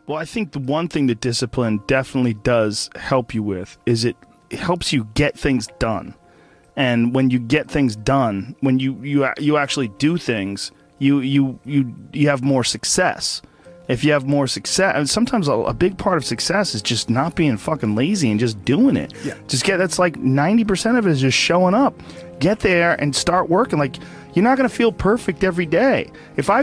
Well, I think the one thing that discipline definitely does help you with is it helps you get things done. And when you get things done, when you actually do things, you have more success. If you have more success, and sometimes a big part of success is just not being fucking lazy and just doing it. Yeah. That's like 90% of it is just showing up. Get there and start working. Like, you're not going to feel perfect every day. If I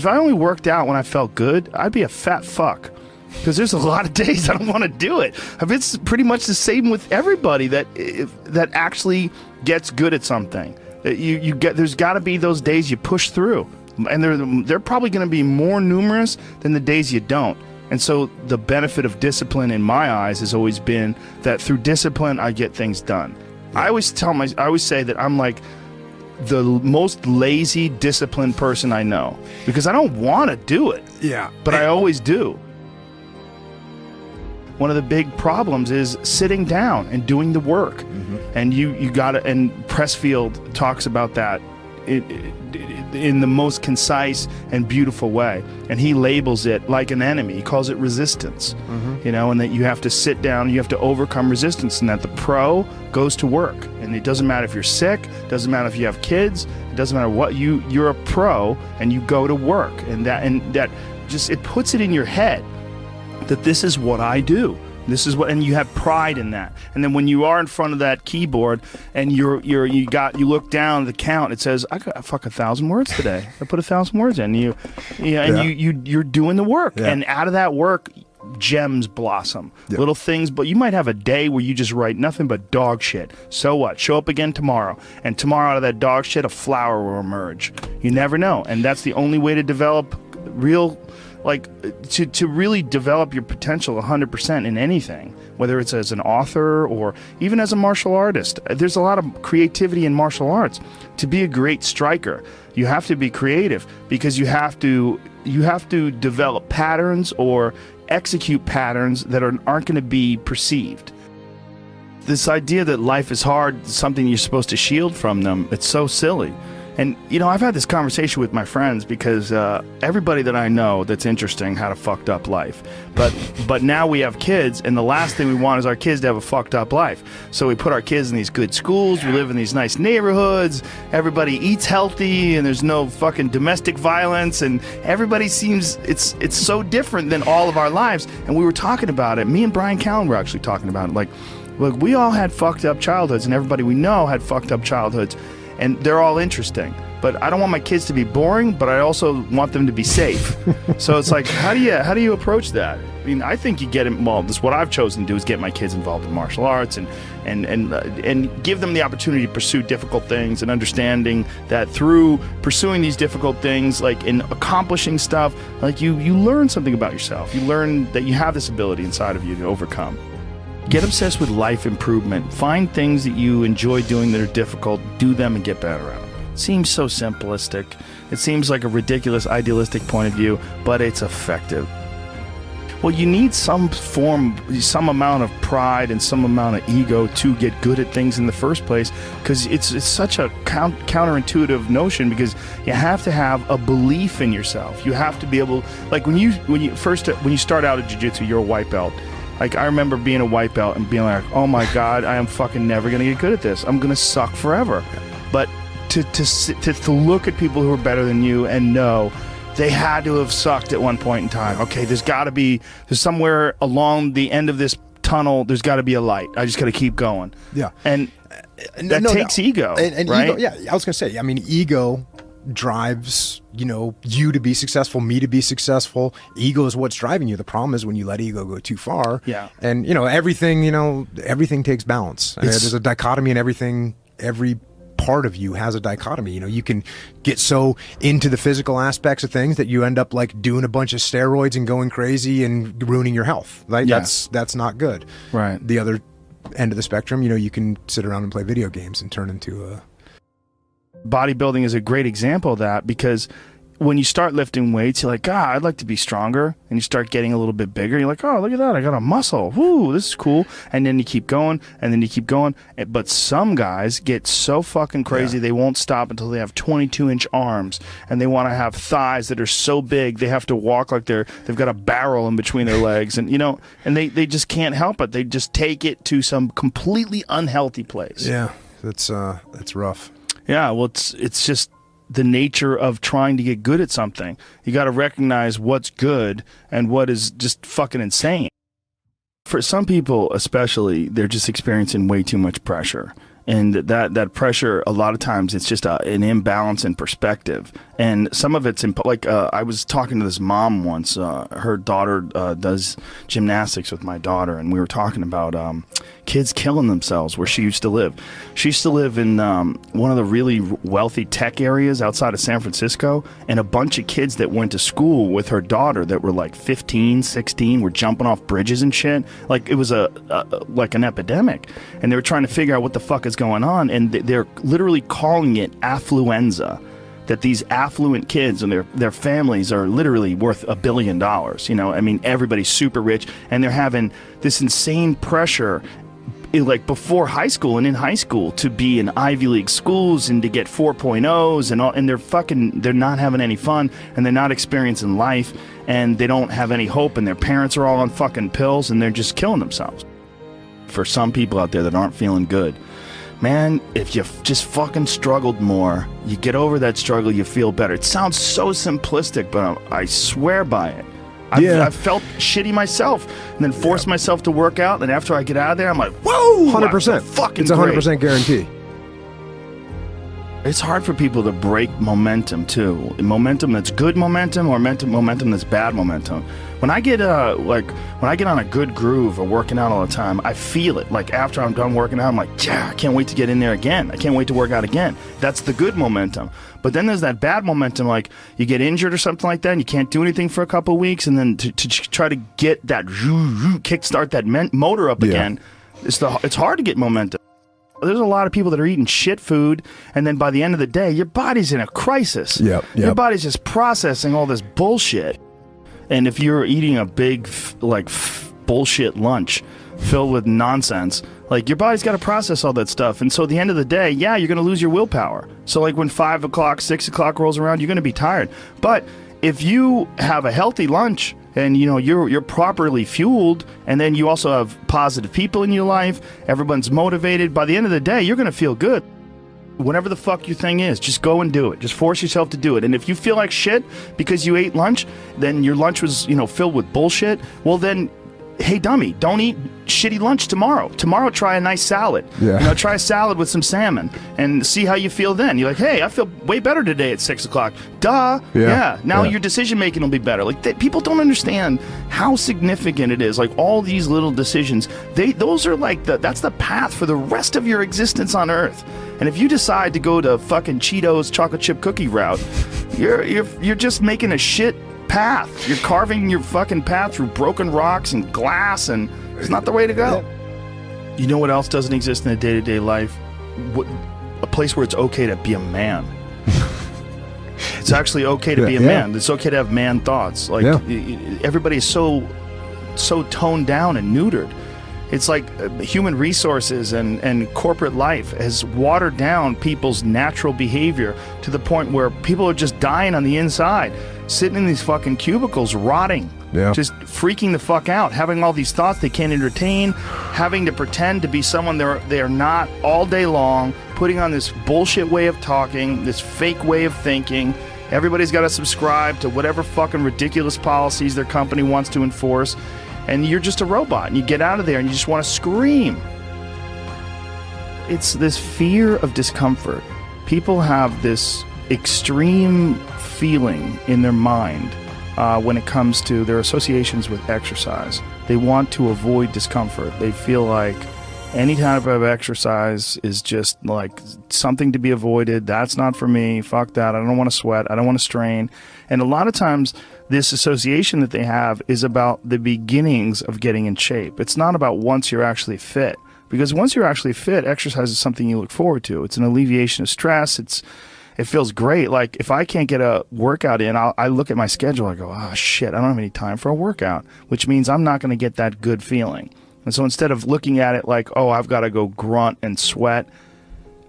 only worked out when I felt good, I'd be a fat fuck. Because there's a lot of days I don't want to do it. It's pretty much the same with everybody that actually gets good at something. There's got to be those days you push through. And they're probably going to be more numerous than the days you don't. And so the benefit of discipline in my eyes has always been that through discipline, I get things done. Yeah. I always say that I'm like the most lazy, disciplined person I know, because I don't want to do it. Yeah. But I always do. One of the big problems is sitting down and doing the work. Mm-hmm. And you got to, and Pressfield talks about that in the most concise and beautiful way, and he labels it like an enemy. He calls it resistance. Mm-hmm. And that you have to sit down, you have to overcome resistance, and that the pro goes to work. And it doesn't matter if you're sick, doesn't matter if you have kids, it doesn't matter what, you're a pro and you go to work. And that just, it puts it in your head that this is what I do. This is what, and you have pride in that. And then when you are in front of that keyboard and you look down the count, it says, I got 1,000 words today. I put 1,000 words in. You're doing the work. Yeah. And out of that work, gems blossom. Yeah. Little things, but you might have a day where you just write nothing but dog shit. So what? Show up again tomorrow. And tomorrow out of that dog shit, a flower will emerge. You never know. And that's the only way to develop real, to really develop your potential 100% in anything, whether it's as an author or even as a martial artist. There's a lot of creativity in martial arts. To be a great striker, you have to be creative, because you have to develop patterns or execute patterns that aren't going to be perceived. This idea that life is hard is something you're supposed to shield from them. It's so silly. And, I've had this conversation with my friends, because everybody that I know that's interesting had a fucked up life. But now we have kids, and the last thing we want is our kids to have a fucked up life. So we put our kids in these good schools, we live in these nice neighborhoods, everybody eats healthy, and there's no fucking domestic violence, and everybody seems, it's so different than all of our lives. And we were talking about it. Me and Brian Callen were actually talking about it. Look, we all had fucked up childhoods, and everybody we know had fucked up childhoods. And they're all interesting, but I don't want my kids to be boring, but I also want them to be safe. So it's like, how do you approach that? I mean, I think you get involved. This, what I've chosen to do is get my kids involved in martial arts and give them the opportunity to pursue difficult things, and understanding that through pursuing these difficult things, like in accomplishing stuff, like you learn something about yourself. You learn that you have this ability inside of you to overcome. Get obsessed with life improvement. Find things that you enjoy doing that are difficult. Do them and get better at them. It seems so simplistic. It seems like a ridiculous, idealistic point of view, but it's effective. Well, you need some amount of pride and some amount of ego to get good at things in the first place, because it's such a counterintuitive notion, because you have to have a belief in yourself. You have to be able, like when you start out at jiu-jitsu, you're a white belt. Like, I remember being a white belt and being like, oh my God, I am fucking never going to get good at this. I'm going to suck forever. But to look at people who are better than you and know they had to have sucked at one point in time. Okay, there's somewhere along the end of this tunnel, there's got to be a light. I just got to keep going. Yeah. And that takes ego, and right? Ego, yeah, I was going to say, I mean, ego drives you to be successful, me to be successful. Ego is what's driving you. The problem is when you let ego go too far. Yeah. And everything takes balance. There's a dichotomy in everything. Every part of you has a dichotomy. You can get so into the physical aspects of things that you end up like doing a bunch of steroids and going crazy and ruining your health. Right? Yeah. That's not good. Right. The other end of the spectrum, you can sit around and play video games and turn into a... Bodybuilding is a great example of that, because when you start lifting weights, you're like, God, I'd like to be stronger. And you start getting a little bit bigger. You're like, oh, look at that. I got a muscle. Woo, this is cool. And then you keep going, and then you keep going. But some guys get so fucking crazy, they won't stop until they have 22-inch arms. And they want to have thighs that are so big, they have to walk like they've got a barrel in between their legs. And, and they just can't help it. They just take it to some completely unhealthy place. Yeah, that's rough. Yeah, well, it's just the nature of trying to get good at something. You got to recognize what's good and what is just fucking insane. For some people, especially, they're just experiencing way too much pressure. And that pressure, a lot of times, it's just an imbalance in perspective. And some of it's, I was talking to this mom once. Her daughter does gymnastics with my daughter, and we were talking about kids killing themselves where she used to live. She used to live in one of the really wealthy tech areas outside of San Francisco, and a bunch of kids that went to school with her daughter that were like 15, 16, were jumping off bridges and shit. Like, it was like an epidemic. And they were trying to figure out what the fuck is going on, and they're literally calling it affluenza. That these affluent kids and their families are literally worth $1 billion. I mean, everybody's super rich, and they're having this insane pressure, like before high school and in high school, to be in Ivy League schools and to get 4.0s and all, and they're not having any fun, and they're not experiencing life, and they don't have any hope, and their parents are all on fucking pills, and they're just killing themselves. For some people out there that aren't feeling good, man, if you just fucking struggled more, you get over that struggle, you feel better. It sounds so simplistic, but I swear by it. I've felt shitty myself, and then forced myself to work out, and after I get out of there, I'm like, whoa! 100%. Fucking it's 100% guarantee. It's hard for people to break momentum, too. Momentum that's good momentum, or momentum that's bad momentum. When I get on a good groove of working out all the time, I feel it. Like, after I'm done working out, I'm like, yeah, I can't wait to get in there again. I can't wait to work out again. That's the good momentum. But then there's that bad momentum, like you get injured or something like that, and you can't do anything for a couple of weeks, and then to try to get that kickstart that motor up again, it's hard to get momentum. There's a lot of people that are eating shit food, and then by the end of the day, your body's in a crisis. Your body's just processing all this bullshit. And if you're eating a big, bullshit lunch filled with nonsense, like, your body's got to process all that stuff. And so at the end of the day, yeah, you're going to lose your willpower. So, like, when 5 o'clock, 6 o'clock rolls around, you're going to be tired. But if you have a healthy lunch, and you're properly fueled, and then you also have positive people in your life, everyone's motivated, by the end of the day, you're going to feel good. Whatever the fuck your thing is, just go and do it. Just force yourself to do it. And if you feel like shit because you ate lunch, then your lunch was, filled with bullshit, well then, hey dummy, don't eat shitty lunch tomorrow. Tomorrow, try a nice salad. Try a salad with some salmon and see how you feel then. You're like, hey, I feel way better today at 6 o'clock. Duh. Now your decision making will be better. Like, people don't understand how significant it is. Like, all these little decisions, those are like that's the path for the rest of your existence on Earth. And if you decide to go to fucking Cheetos chocolate chip cookie route, you're just making a shit path. You're carving your fucking path through broken rocks and glass, and it's not the way to go. You know what else doesn't exist in a day-to-day life? A place where it's okay to be a man. It's actually okay to be a man. It's okay to have man thoughts. Like, everybody is so toned down and neutered. It's like human resources and corporate life has watered down people's natural behavior to the point where people are just dying on the inside, sitting in these fucking cubicles, rotting, just freaking the fuck out, having all these thoughts they can't entertain, having to pretend to be someone they are not all day long, putting on this bullshit way of talking, this fake way of thinking. Everybody's got to subscribe to whatever fucking ridiculous policies their company wants to enforce. And you're just a robot, and you get out of there and you just want to scream. It's this fear of discomfort. People have this extreme feeling in their mind when it comes to their associations with exercise. They want to avoid discomfort. They feel like any type of exercise is just like something to be avoided. That's not for me. Fuck that. I don't want to sweat. I don't want to strain. And a lot of times, this association that they have is about the beginnings of getting in shape. It's not about once you're actually fit. Because once you're actually fit, exercise is something you look forward to. It's an alleviation of stress. it feels great. Like if I can't get a workout in, I look at my schedule. I go, oh shit, I don't have any time for a workout, which means I'm not going to get that good feeling. And so instead of looking at it like, oh, I've got to go grunt and sweat,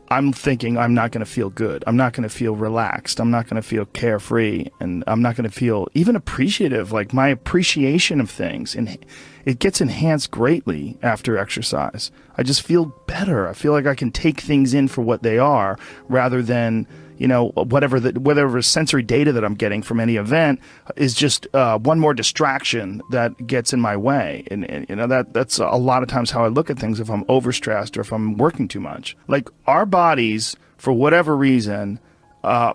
I'm thinking I'm not going to feel good. I'm not going to feel relaxed. I'm not going to feel carefree. And I'm not going to feel even appreciative. Like my appreciation of things, and it gets enhanced greatly after exercise. I just feel better. I feel like I can take things in for what they are rather than, you know, whatever sensory data that I'm getting from any event is just one more distraction that gets in my way. And you know, that's a lot of times how I look at things if I'm overstressed or if I'm working too much. Like our bodies, for whatever reason,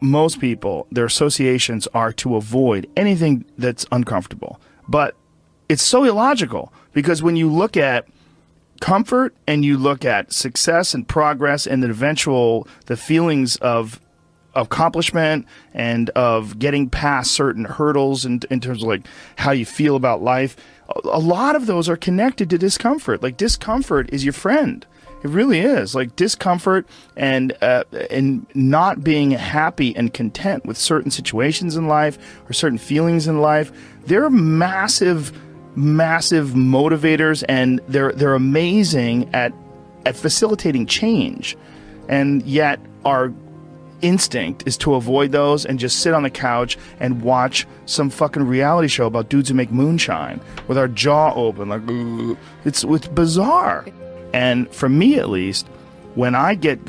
most people, their associations are to avoid anything that's uncomfortable. But it's so illogical, because when you look at comfort and you look at success and progress and the feelings of accomplishment and of getting past certain hurdles in terms of like how you feel about life, a lot of those are connected to discomfort. Like discomfort is your friend. It really is. Like discomfort and not being happy and content with certain situations in life or certain feelings in life, they're massive motivators, and they're amazing at facilitating change. And yet our instinct is to avoid those and just sit on the couch and watch some fucking reality show about dudes who make moonshine with our jaw open like, ugh. It's bizarre. And for me at least, when I get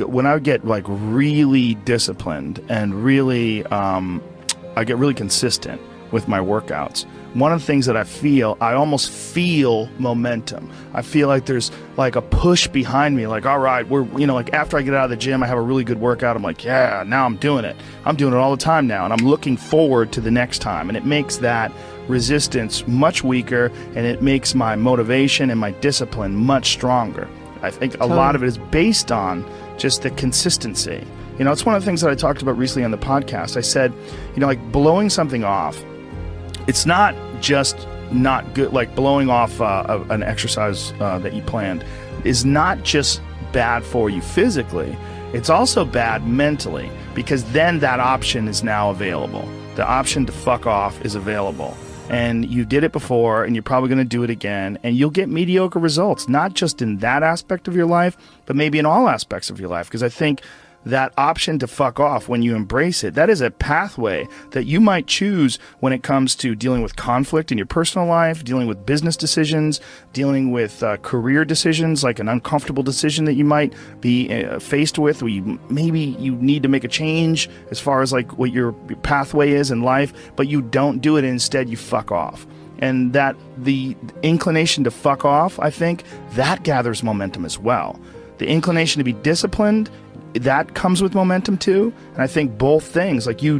like really disciplined and really I get really consistent with my workouts, one of the things that I almost feel momentum. I feel like there's like a push behind me, like, all right, like after I get out of the gym, I have a really good workout. I'm like, yeah, now I'm doing it. I'm doing it all the time now. And I'm looking forward to the next time. And it makes that resistance much weaker, and it makes my motivation and my discipline much stronger. I think a lot of it is based on just the consistency. You know, it's one of the things that I talked about recently on the podcast. I said, you know, like blowing something off, it's not just not good. Like blowing off an exercise that you planned is not just bad for you physically. It's also bad mentally, because then that option is now available. The option to fuck off is available. And you did it before, and you're probably going to do it again, and you'll get mediocre results, not just in that aspect of your life, but maybe in all aspects of your life. Because I think that option to fuck off, when you embrace it, that is a pathway that you might choose when it comes to dealing with conflict in your personal life, dealing with business decisions, dealing with career decisions, like an uncomfortable decision that you might be faced with, where maybe you need to make a change as far as like what your pathway is in life, but you don't do it, and instead you fuck off. And that the inclination to fuck off, I think, that gathers momentum as well. The inclination to be disciplined, that comes with momentum too. And I think both things, like you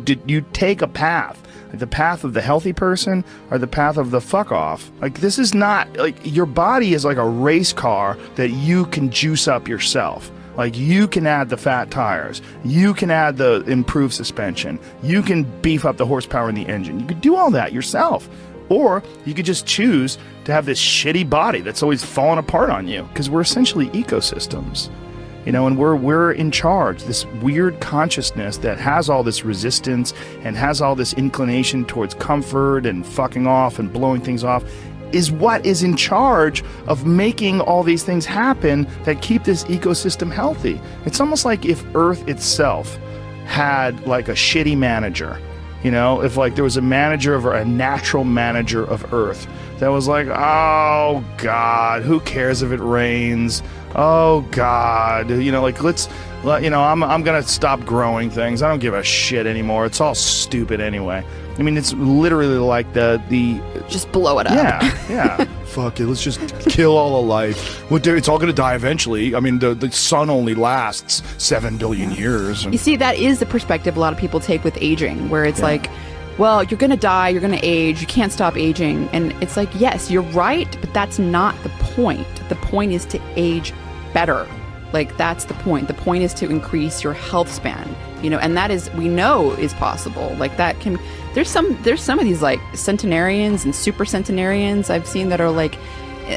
take a path, like the path of the healthy person or the path of the fuck off. Like this is not, like your body is like a race car that you can juice up yourself. Like you can add the fat tires, you can add the improved suspension, you can beef up the horsepower in the engine. You could do all that yourself. Or you could just choose to have this shitty body that's always falling apart on you, because we're essentially ecosystems. You know, and we're in charge. This weird consciousness that has all this resistance and has all this inclination towards comfort and fucking off and blowing things off is what is in charge of making all these things happen that keep this ecosystem healthy. It's almost like if Earth itself had like a shitty manager. You know, if like there was a natural manager of Earth that was like, oh God, who cares if it rains? Oh God, you know, like I'm gonna stop growing things. I don't give a shit anymore. It's all stupid anyway. I mean, it's literally like the just blow it up. Yeah. Fuck it. Let's just kill all of life. It's all gonna die eventually. I mean, the sun only lasts 7 billion years. You see, that is the perspective a lot of people take with aging, where it's like, well, you're going to die, you're going to age, you can't stop aging. And it's like, yes, you're right, but that's not the point. The point is to age better. Like, that's the point. The point is to increase your health span, you know, and that is, we know is possible. Like that can, there's some of these like centenarians and super centenarians I've seen that are like,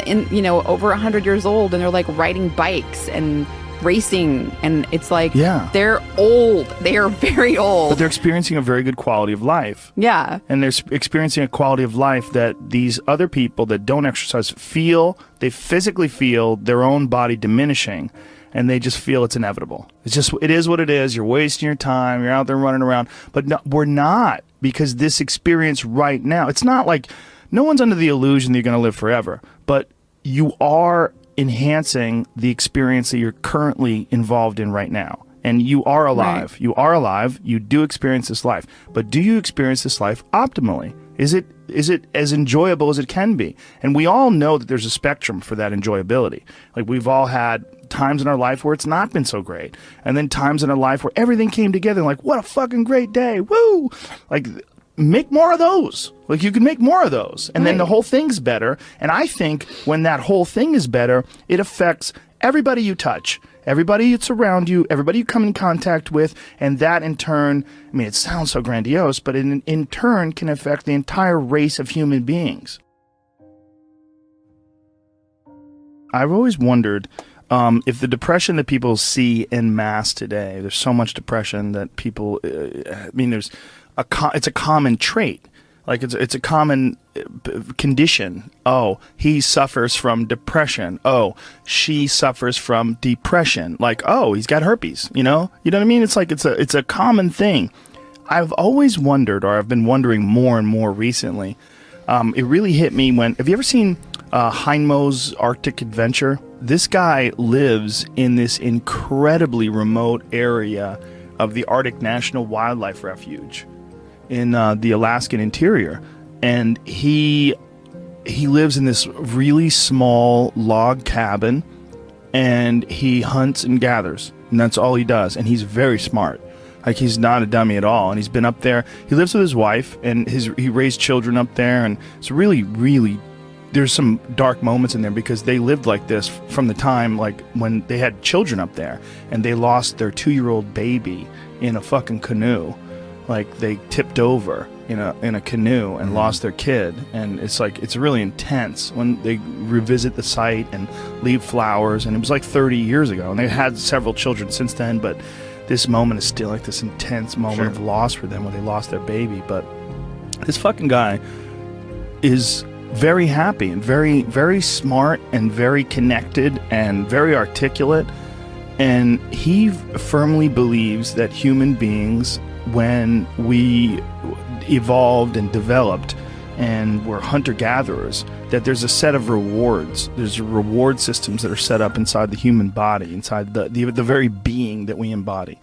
over 100 years old, and they're like riding bikes, and racing, and it's like Yeah. they're old. They are very old. But they're experiencing a very good quality of life. Yeah. And they're experiencing a quality of life that these other people that don't exercise feel. They physically feel their own body diminishing, and they just feel it's inevitable. It is what it is. You're wasting your time. You're out there running around. But no, we're not, because this experience right now, it's not like no one's under the illusion that you're going to live forever, but you are enhancing the experience that you're currently involved in right now. And you are alive. Right. You are alive. You do experience this life. But do you experience this life optimally? Is it as enjoyable as it can be? And we all know that there's a spectrum for that enjoyability. Like, we've all had times in our life where it's not been so great. And then times in our life where everything came together, like, what a fucking great day. Woo! Like, make more of those. Like, you can make more of those. And then the whole thing's better. And I think when that whole thing is better, it affects everybody you touch, everybody that's around you, everybody you come in contact with. And that in turn, I mean, it sounds so grandiose, but in turn can affect the entire race of human beings. I've always wondered if the depression that people see en masse today, there's so much depression that people, I mean, it's a common trait. Like, it's a common condition. Oh, he suffers from depression. Oh, she suffers from depression. Like, oh, he's got herpes, you know what I mean? It's like, it's a common thing. I've always wondered, or I've been wondering more and more recently. It really hit me when, have you ever seen Heinmo's Arctic Adventure? This guy lives in this incredibly remote area of the Arctic National Wildlife Refuge in the Alaskan interior, and he lives in this really small log cabin, and he hunts and gathers, and that's all he does. And he's very smart. Like, he's not a dummy at all. And he's been up there. He lives with his wife, and he raised children up there, and it's really, really, there's some dark moments in there because they lived like this from the time, like, when they had children up there, and they lost their 2-year-old baby in a fucking canoe. Like, they tipped over in a canoe and lost their kid. And it's like, it's really intense when they revisit the site and leave flowers. And it was like 30 years ago, and they had several children since then, but this moment is still like this intense moment of loss for them when they lost their baby. But this fucking guy is very happy and very, very smart and very connected and very articulate. And he firmly believes that human beings, when we evolved and developed and were hunter-gatherers, that there's a set of rewards. There's reward systems that are set up inside the human body, inside the very being that we embody,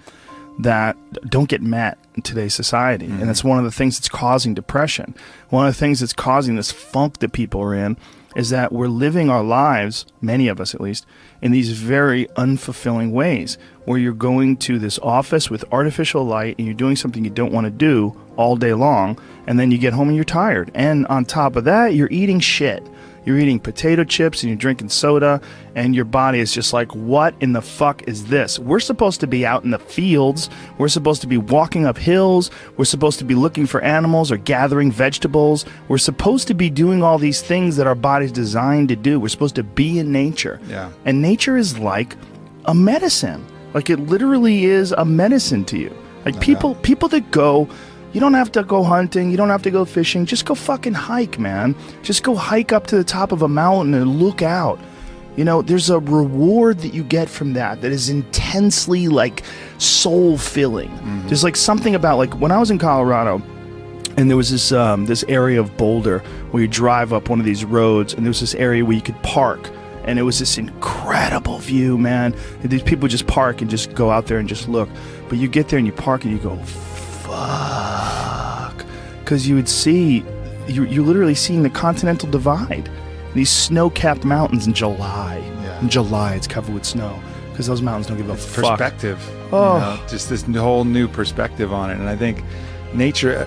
that don't get met in today's society. And that's one of the things that's causing depression. One of the things that's causing this funk that people are in is that we're living our lives, many of us at least, in these very unfulfilling ways, where you're going to this office with artificial light and you're doing something you don't want to do all day long, and then you get home and you're tired. And on top of that, you're eating shit. You're eating potato chips and you're drinking soda, and your body is just like, what in the fuck is this? We're supposed to be out in the fields. We're supposed to be walking up hills. We're supposed to be looking for animals or gathering vegetables. We're supposed to be doing all these things that our body's designed to do. We're supposed to be in nature. Yeah. And nature is like a medicine. Like, it literally is a medicine to you. Like, people that go, you don't have to go hunting, you don't have to go fishing, just go fucking hike, man. Just go hike up to the top of a mountain and look out. You know, there's a reward that you get from that is intensely, like, soul-filling. There's, like, something about, like, when I was in Colorado, and there was this this area of Boulder where you drive up one of these roads, and there was this area where you could park. And it was this incredible view, man. And these people just park and just go out there and just look. But you get there and you park and you go, fuck. Because you would see, you're literally seeing the Continental Divide. These snow-capped mountains in July. Yeah. In July, it's covered with snow. Because those mountains don't give a fuck. Perspective. Oh. You know, just this whole new perspective on it. And I think nature,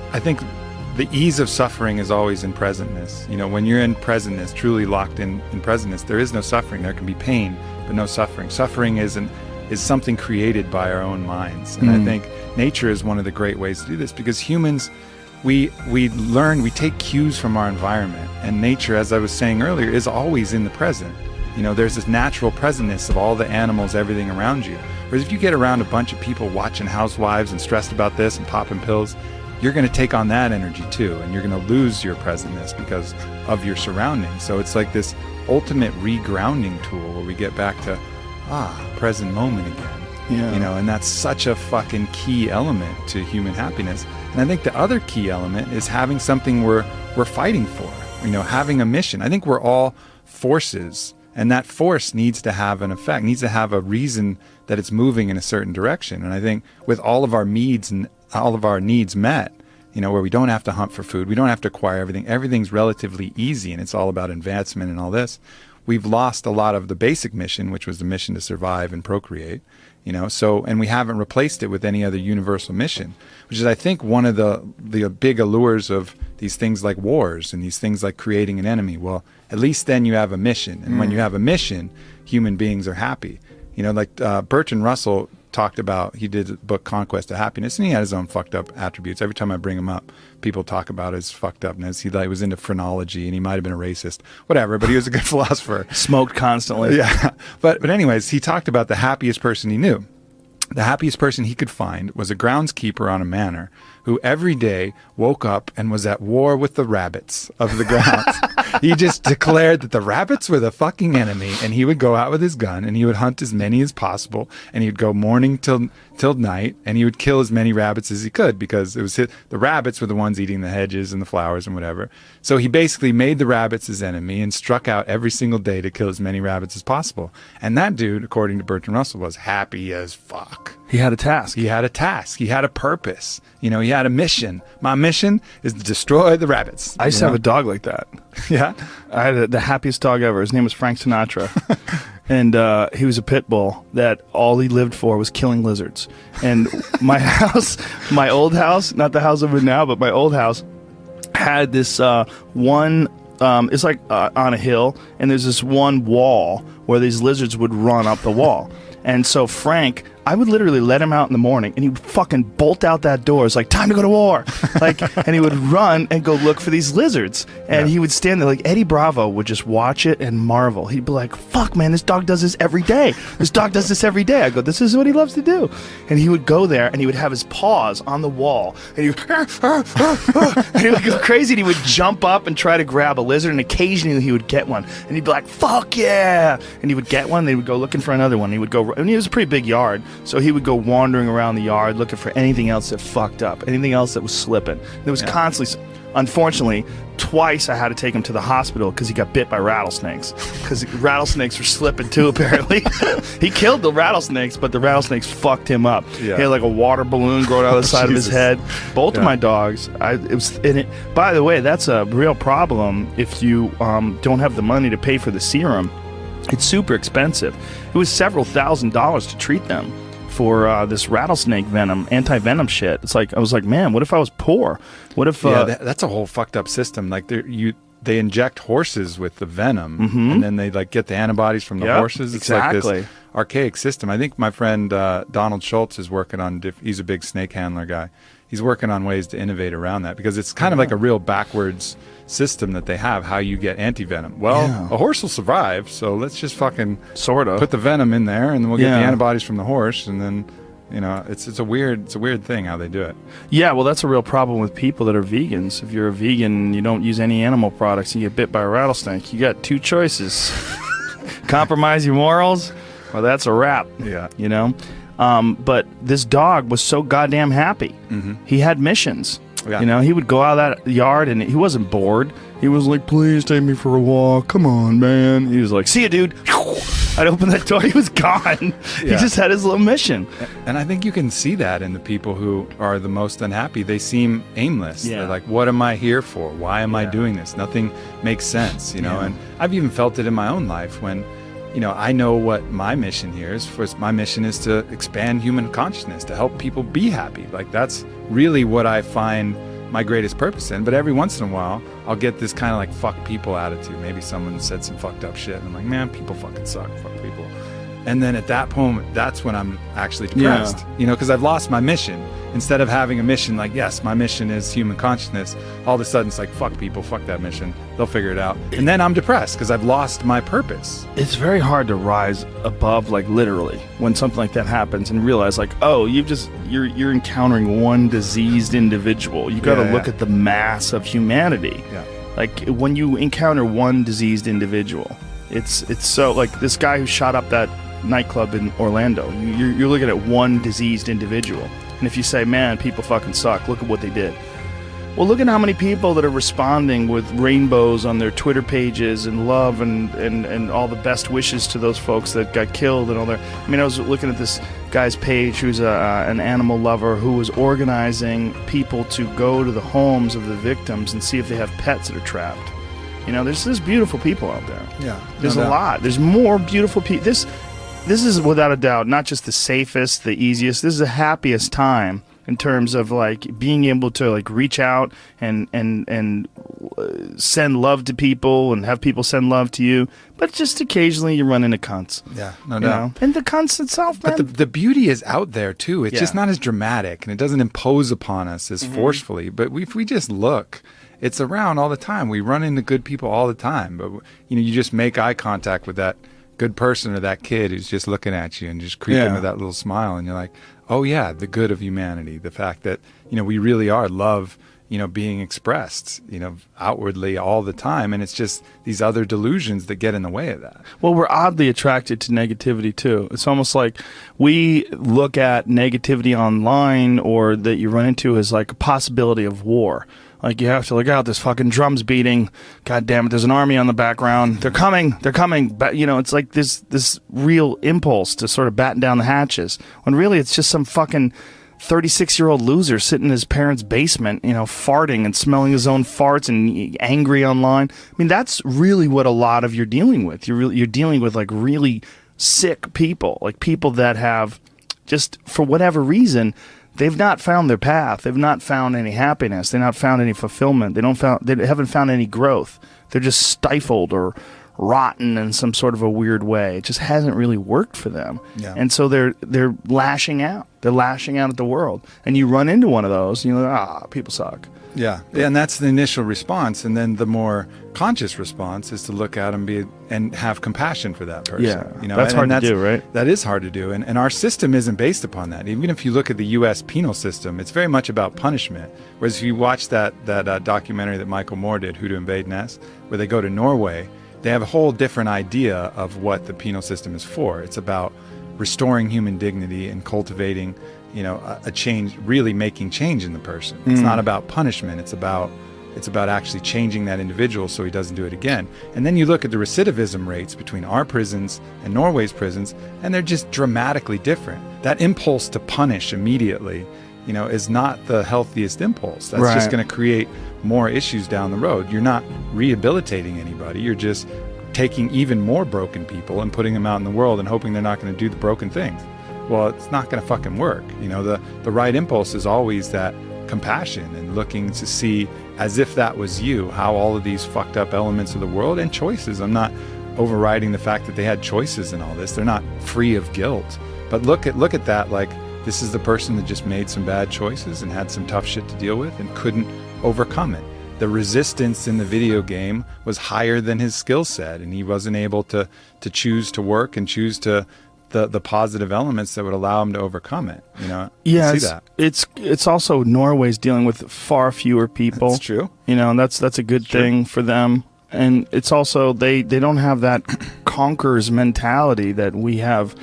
the ease of suffering is always in presentness. You know, when you're in presentness, truly locked in presentness, there is no suffering. There can be pain, but no suffering. Suffering is something created by our own minds. And I think nature is one of the great ways to do this, because humans, we take cues from our environment. And nature, as I was saying earlier, is always in the present. You know, there's this natural presentness of all the animals, everything around you. Whereas if you get around a bunch of people watching Housewives and stressed about this and popping pills, you're going to take on that energy too, and you're going to lose your presentness because of your surroundings. So it's like this ultimate regrounding tool where we get back to present moment again. Yeah. You know, and that's such a fucking key element to human happiness. And I think the other key element is having something we're fighting for. You know, having a mission. I think we're all forces, and that force needs to have an effect, needs to have a reason that it's moving in a certain direction. And I think with all of our needs and all of our needs met, you know, where we don't have to hunt for food, we don't have to acquire everything, everything's relatively easy, and it's all about advancement and all this. We've lost a lot of the basic mission, which was the mission to survive and procreate, you know, so, and we haven't replaced it with any other universal mission, which is, I think, one of the big allures of these things like wars and these things like creating an enemy. Well, at least then you have a mission. And when you have a mission, human beings are happy. You know, like Bertrand Russell talked about, he did a book, Conquest of Happiness, and he had his own fucked up attributes. Every time I bring him up, people talk about his fucked upness. He was into phrenology, and he might have been a racist, whatever, but he was a good philosopher. Smoked constantly. Yeah. But anyways, he talked about the happiest person he knew. The happiest person he could find was a groundskeeper on a manor who every day woke up and was at war with the rabbits of the grounds. He just declared that the rabbits were the fucking enemy, and he would go out with his gun and he would hunt as many as possible, and he'd go morning till night, and he would kill as many rabbits as he could, because it was the rabbits were the ones eating the hedges and the flowers and whatever. So he basically made the rabbits his enemy and struck out every single day to kill as many rabbits as possible. And that dude, according to Bertrand Russell, was happy as fuck. He had a task. He had a task. He had a purpose. You know, he had a mission. My mission is to destroy the rabbits. I used to have a dog like that. Yeah? I had the happiest dog ever. His name was Frank Sinatra. And he was a pit bull that all he lived for was killing lizards. And my house, my old house, not the house I'm in now, but my old house, had this one, it's like on a hill, and there's this one wall where these lizards would run up the wall. And so Frank, I would literally let him out in the morning, and he would fucking bolt out that door. It's like, time to go to war. Like, and he would run and go look for these lizards. And he would stand there, like Eddie Bravo would just watch it and marvel. He'd be like, fuck, man, this dog does this every day. This dog does this every day. I go, this is what he loves to do. And he would go there, and he would have his paws on the wall, and he would, and he would go crazy, and he would jump up and try to grab a lizard, and occasionally he would get one. And he'd be like, fuck yeah. And he would get one, and he would go looking for another one. He would go, and it was a pretty big yard, so he would go wandering around the yard looking for anything else that fucked up, anything else that was slipping. There was constantly, unfortunately, twice I had to take him to the hospital because he got bit by rattlesnakes, because rattlesnakes were slipping too, apparently. He killed the rattlesnakes, but the rattlesnakes fucked him up. He had like a water balloon growing out of the side of his head. Both of my dogs, by the way, that's a real problem if you don't have the money to pay for the serum. It's super expensive. It was several $1,000s to treat them for this rattlesnake venom, anti-venom shit. It's like, I was like, man, what if I was poor? What if... that's a whole fucked up system. Like, they inject horses with the venom, and then they like get the antibodies from the horses. It's like this archaic system. I think my friend Donald Schultz is working on, he's a big snake handler guy. He's working on ways to innovate around that, because it's kind of like a real backwards system that they have, how you get anti-venom. Well, a horse will survive, so let's just fucking sort of put the venom in there, and then we'll get the antibodies from the horse, and then, you know, it's a weird thing how they do it. Yeah, well, that's a real problem with people that are vegans. If you're a vegan and you don't use any animal products and you get bit by a rattlesnake, you got two choices. Compromise your morals, or that's a wrap. Yeah. You know? But this dog was so goddamn happy. He had missions. You know, he would go out of that yard and he wasn't bored. He was like, please take me for a walk. Come on, man. He was like, see ya, dude. I'd open that door. He was gone. He just had his little mission. And I think you can see that in the people who are the most unhappy. They seem aimless. They're like, what am I here for? Why am I doing this? Nothing makes sense, you know? And I've even felt it in my own life when, you know, I know what my mission here is. First, my mission is to expand human consciousness, to help people be happy. Like, that's really what I find my greatest purpose in. But every once in a while, I'll get this kind of like fuck people attitude. Maybe someone said some fucked up shit, and I'm like, man, people fucking suck. Fuck people. And then at that moment, that's when I'm actually depressed, you know, because I've lost my mission. Instead of having a mission like, yes, my mission is human consciousness, all of a sudden it's like, fuck people, fuck that mission. They'll figure it out. And then I'm depressed because I've lost my purpose. It's very hard to rise above, like literally, when something like that happens and realize like, oh, you're encountering one diseased individual. You got to look at the mass of humanity. Yeah. Like when you encounter one diseased individual, it's so like this guy who shot up that nightclub in Orlando. You're looking at one diseased individual. And if you say, man, people fucking suck, look at what they did. Well, look at how many people that are responding with rainbows on their Twitter pages and love and all the best wishes to those folks that got killed and all their... I mean, I was looking at this guy's page who's an animal lover who was organizing people to go to the homes of the victims and see if they have pets that are trapped. You know, there's beautiful people out there. Yeah. There's a lot. There's more beautiful people. This is without a doubt not just the safest, the easiest. This is the happiest time in terms of like being able to like reach out and send love to people and have people send love to you. But just occasionally you run into cunts. Yeah, no You doubt. know? And the cunts itself, man. But the beauty is out there too. It's just Yeah. not as dramatic and it doesn't impose upon us as forcefully. But if we just look, it's around all the time. We run into good people all the time. But you know, you just make eye contact with that good person or that kid who's just looking at you and just creeping with that little smile, and you're like, oh yeah, the good of humanity, the fact that, you know, we really are love, you know, being expressed, you know, outwardly all the time, and it's just these other delusions that get in the way of that. Well, we're oddly attracted to negativity too. It's almost like we look at negativity online or that you run into as like a possibility of war. Like, you have to look out, this fucking drum's beating. God damn it, there's an army on the background. They're coming. But, you know, it's like this real impulse to sort of batten down the hatches. When really it's just some fucking 36-year-old loser sitting in his parents' basement, you know, farting and smelling his own farts and angry online. I mean, that's really what a lot of you're dealing with. You're dealing with, like, really sick people. Like, people that have just, for whatever reason... They've not found their path. They've not found any happiness. They've not found any fulfillment. They haven't found any growth. They're just stifled or rotten in some sort of a weird way. It just hasn't really worked for them. Yeah. And so they're lashing out. They're lashing out at the world. And you run into one of those, and you're like, people suck. Yeah, and that's the initial response, and then the more conscious response is to look at them and have compassion for that person. Yeah, you know, that's hard to do, right? That is hard to do, and our system isn't based upon that. Even if you look at the U.S. penal system, it's very much about punishment. Whereas if you watch that documentary that Michael Moore did, Who to Invade Nest, where they go to Norway, they have a whole different idea of what the penal system is for. It's about restoring human dignity and cultivating, you know, a change, really making change in the person. It's not about punishment. It's about actually changing that individual so he doesn't do it again. And then you look at the recidivism rates between our prisons and Norway's prisons, and they're just dramatically different. That impulse to punish immediately, you know, is not the healthiest impulse. That's just Right. going to create more issues down the road. You're not rehabilitating anybody. You're just taking even more broken people and putting them out in the world and hoping they're not going to do the broken things. Well, it's not going to fucking work. You know, the right impulse is always that compassion and looking to see, as if that was you, how all of these fucked up elements of the world and choices. I'm not overriding the fact that they had choices in all this. They're not free of guilt. But look at that like this is the person that just made some bad choices and had some tough shit to deal with and couldn't overcome it. The resistance in the video game was higher than his skill set, and he wasn't able to choose to work and choose to the positive elements that would allow him to overcome it. You know, Yeah, see that. it's also Norway's dealing with far fewer people. That's true. You know, and that's a good thing for them. And it's also they don't have that conquerors mentality that we have.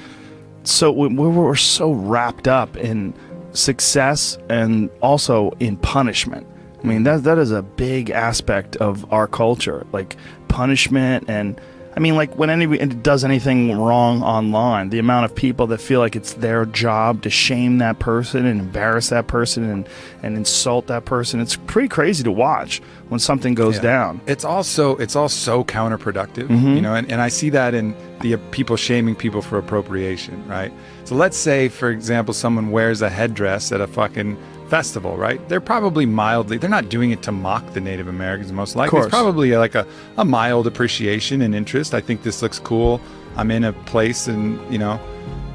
So we're so wrapped up in success and also in punishment. I mean, that is a big aspect of our culture, like punishment. And I mean, like when anybody does anything wrong online, the amount of people that feel like it's their job to shame that person and embarrass that person and insult that person, it's pretty crazy to watch when something goes down. It's all so counterproductive, you know, and I see that in the people shaming people for appropriation, right? So let's say, for example, someone wears a headdress at a fucking festival, right? They're probably they're not doing it to mock the Native Americans, most likely. It's probably like a mild appreciation and interest. I think this looks cool. I'm in a place, and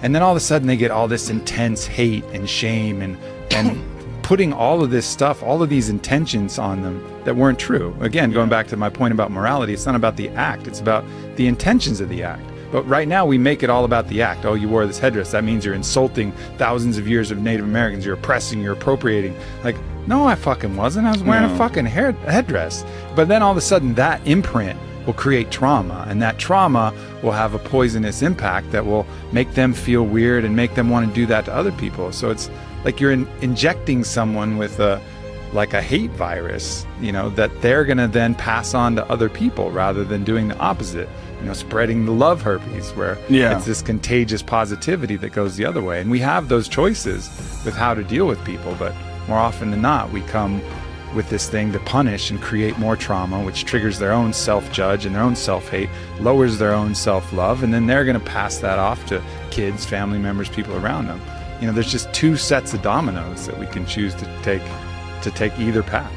and then all of a sudden they get all this intense hate and shame and putting all of this stuff, all of these intentions on them that weren't true. Again, going back to my point about morality, it's not about the act, it's about the intentions of the act. But right now we make it all about the act. Oh, you wore this headdress, that means you're insulting thousands of years of Native Americans, you're oppressing, you're appropriating. Like, no, I fucking wasn't. I was wearing a fucking headdress. But then all of a sudden that imprint will create trauma, and that trauma will have a poisonous impact that will make them feel weird and make them want to do that to other people. So it's like you're injecting someone with a hate virus, that they're going to then pass on to other people rather than doing the opposite, spreading the love herpes, where it's this contagious positivity that goes the other way. And we have those choices with how to deal with people, but more often than not, we come with this thing to punish and create more trauma, which triggers their own self-judge and their own self-hate, lowers their own self-love, and then they're going to pass that off to kids, family members, people around them. There's just two sets of dominoes that we can choose to take either path.